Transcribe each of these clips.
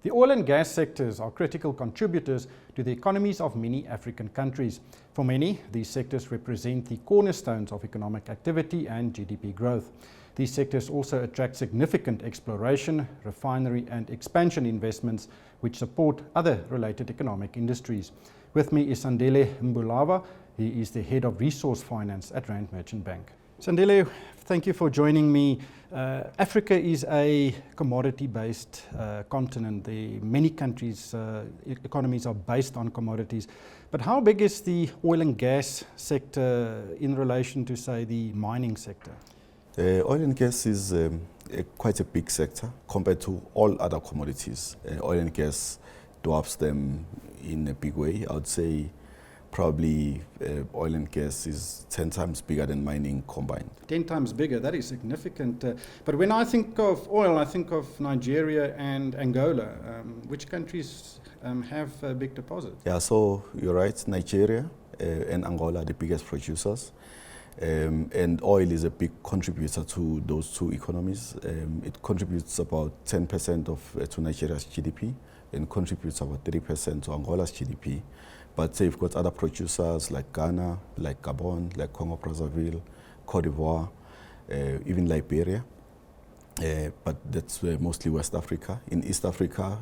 The oil and gas sectors are critical contributors to the economies of many African countries. For many, these sectors represent the cornerstones of economic activity and GDP growth. These sectors also attract significant exploration, refinery and expansion investments which support other related economic industries. With me is Sandile Mbulawa. He is the head of resource finance at Rand Merchant Bank. Sandile, thank you for joining me. Africa is a commodity-based continent. Many countries' economies are based on commodities. But how big is the oil and gas sector in relation to, say, the mining sector? Oil and gas is quite a big sector compared to all other commodities. Oil and gas dwarfs them in a big way. I would say probably oil and gas is 10 times bigger than mining combined. 10 times bigger, that is significant. But when I think of oil, I think of Nigeria and Angola. Which countries have big deposits? Yeah, so you're right, Nigeria and Angola are the biggest producers. And oil is a big contributor to those two economies. It contributes about 10% to Nigeria's GDP and contributes about 30% to Angola's GDP. But you've got other producers like Ghana, like Gabon, like Congo-Brazzaville, Cote d'Ivoire, even Liberia. But that's mostly West Africa. In East Africa,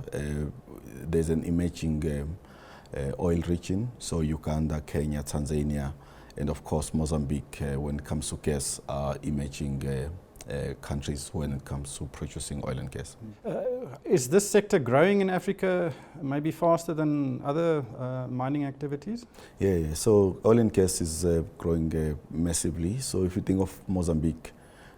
there's an emerging oil region. So Uganda, Kenya, Tanzania, and of course Mozambique, when it comes to gas, are emerging countries when it comes to producing oil and gas. Is this sector growing in Africa maybe faster than other mining activities? Yeah, so oil and gas is growing massively. So if you think of Mozambique,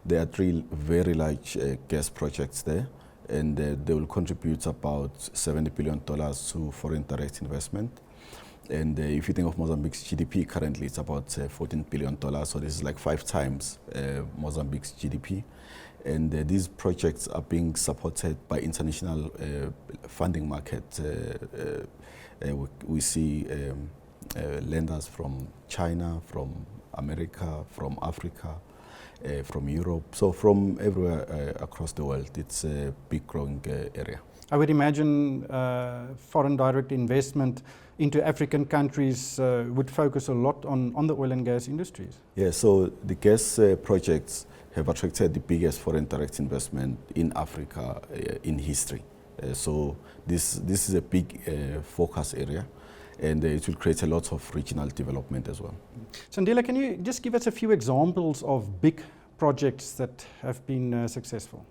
there are three very large gas projects there, and they will contribute about $70 billion to foreign direct investment. And if you think of Mozambique's GDP, currently it's about $14 billion, so this is like 5 times Mozambique's GDP. And these projects are being supported by international funding market. We see lenders from China, from America, from Africa, from Europe, so from everywhere across the world. It's a big growing area. I would imagine foreign direct investment into African countries would focus a lot on the oil and gas industries. Yeah, so the gas projects have attracted the biggest foreign direct investment in Africa in history. So this is a big focus area, and it will create a lot of regional development as well. Sandile, can you just give us a few examples of big projects that have been successful?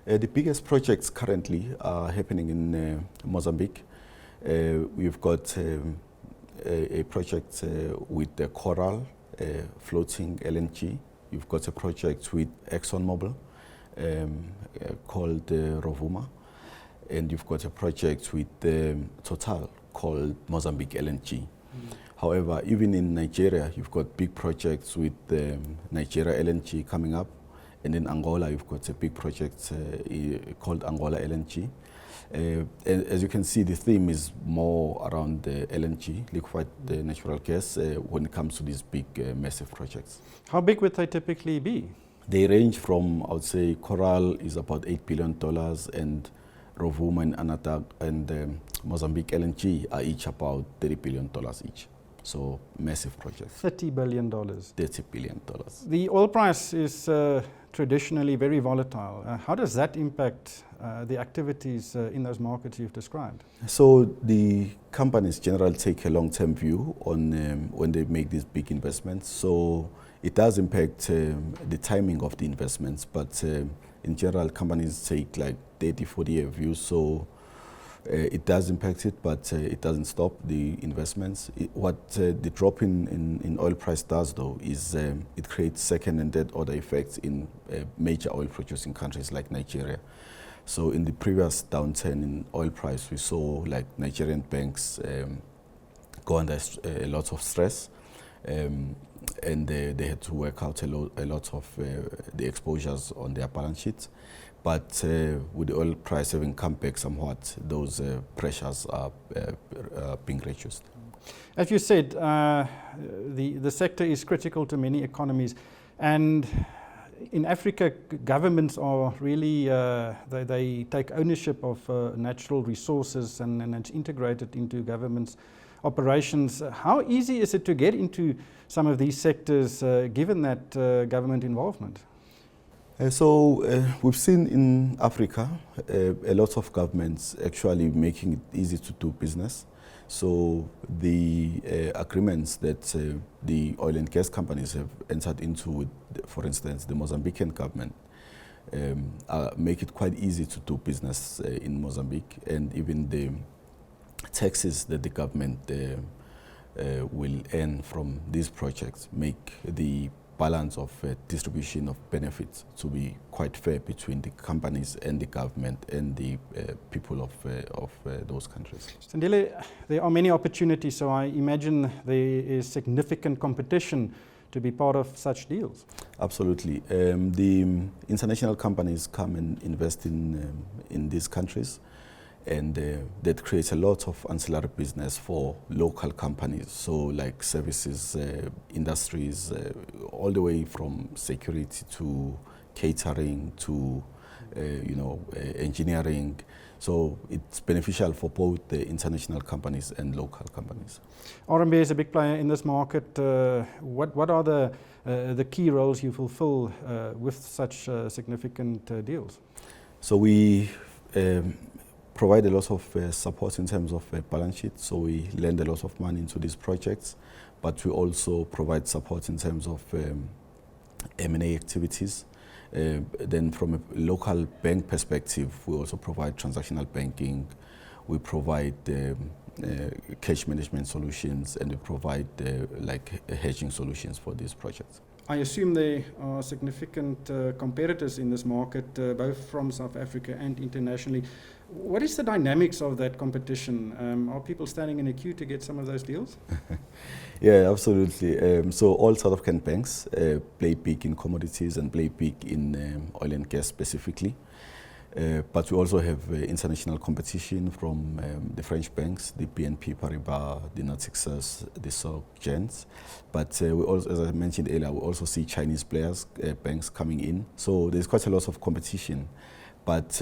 The biggest projects currently are happening in Mozambique. We've got a project with the Coral floating LNG. You've got a project with ExxonMobil called Rovuma. And you've got a project with Total called Mozambique LNG. However, even in Nigeria, you've got big projects with Nigeria LNG coming up. And in Angola, you've got a big project called Angola LNG. As you can see, the theme is more around the LNG, liquefied natural gas, when it comes to these big, massive projects. How big would they typically be? They range from, I would say, Coral is about $8 billion, and Rovuma and Anadag and Mozambique LNG are each about $30 billion each. So massive projects. $30 billion. $30 billion. The oil price is traditionally very volatile. How does that impact the activities in those markets you've described? So the companies generally take a long-term view on when they make these big investments. So it does impact the timing of the investments, but in general, companies take like 30, 40-year views. So it does impact it, but it doesn't stop the investments. What the drop in oil price does, though, is it creates second and third order effects in major oil producing countries like Nigeria. So in the previous downturn in oil price, we saw like Nigerian banks go under a lot of stress, and they had to work out a lot of the exposures on their balance sheets. But with the oil price having come back somewhat, those pressures are being reduced. As you said, the sector is critical to many economies, and in Africa, governments are really, they take ownership of natural resources and it's integrated into government's operations. How easy is it to get into some of these sectors given that government involvement? We've seen in Africa a lot of governments actually making it easy to do business. So the agreements that the oil and gas companies have entered into with, for instance, the Mozambican government make it quite easy to do business in Mozambique, and even the taxes that the government will earn from these projects make the balance of distribution of benefits to be quite fair between the companies and the government and the people of those countries. Sandile, there are many opportunities, so I imagine there is significant competition to be part of such deals. Absolutely. The international companies come and invest in these countries, and that creates a lot of ancillary business for local companies, so like services, industries, all the way from security to catering to engineering. So it's beneficial for both the international companies and local companies. RMB is a big player in this market. What are the key roles you fulfill with such significant deals? So we provide a lot of support in terms of balance sheet, so we lend a lot of money into these projects, but we also provide support in terms of M&A activities. Then from a local bank perspective, we also provide transactional banking, we provide cash management solutions, and we provide hedging solutions for these projects. I assume there are significant competitors in this market, both from South Africa and internationally. What is the dynamics of that competition? Are people standing in a queue to get some of those deals? Yeah, absolutely. So all South African banks play big in commodities and play big in oil and gas specifically. But we also have international competition from the French banks, the BNP Paribas, the Natixis, the SocGens. But we also, as I mentioned earlier, we also see Chinese players, banks coming in. So there's quite a lot of competition. But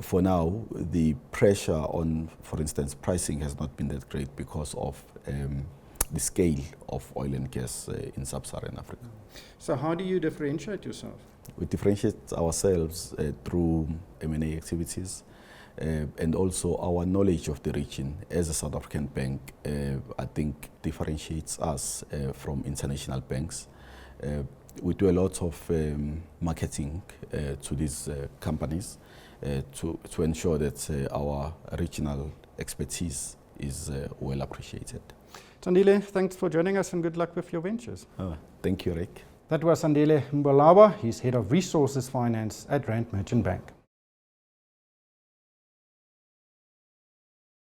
for now, the pressure on, for instance, pricing has not been that great because of the scale of oil and gas in sub-Saharan Africa. So how do you differentiate yourself? We differentiate ourselves through M&A activities and also our knowledge of the region. As a South African bank, I think differentiates us from international banks. We do a lot of marketing to these companies to ensure that our regional expertise is well appreciated. Sandile, thanks for joining us and good luck with your ventures. Thank you, Rick. That was Sandile Mbulawa. He's Head of Resources Finance at Rand Merchant Bank.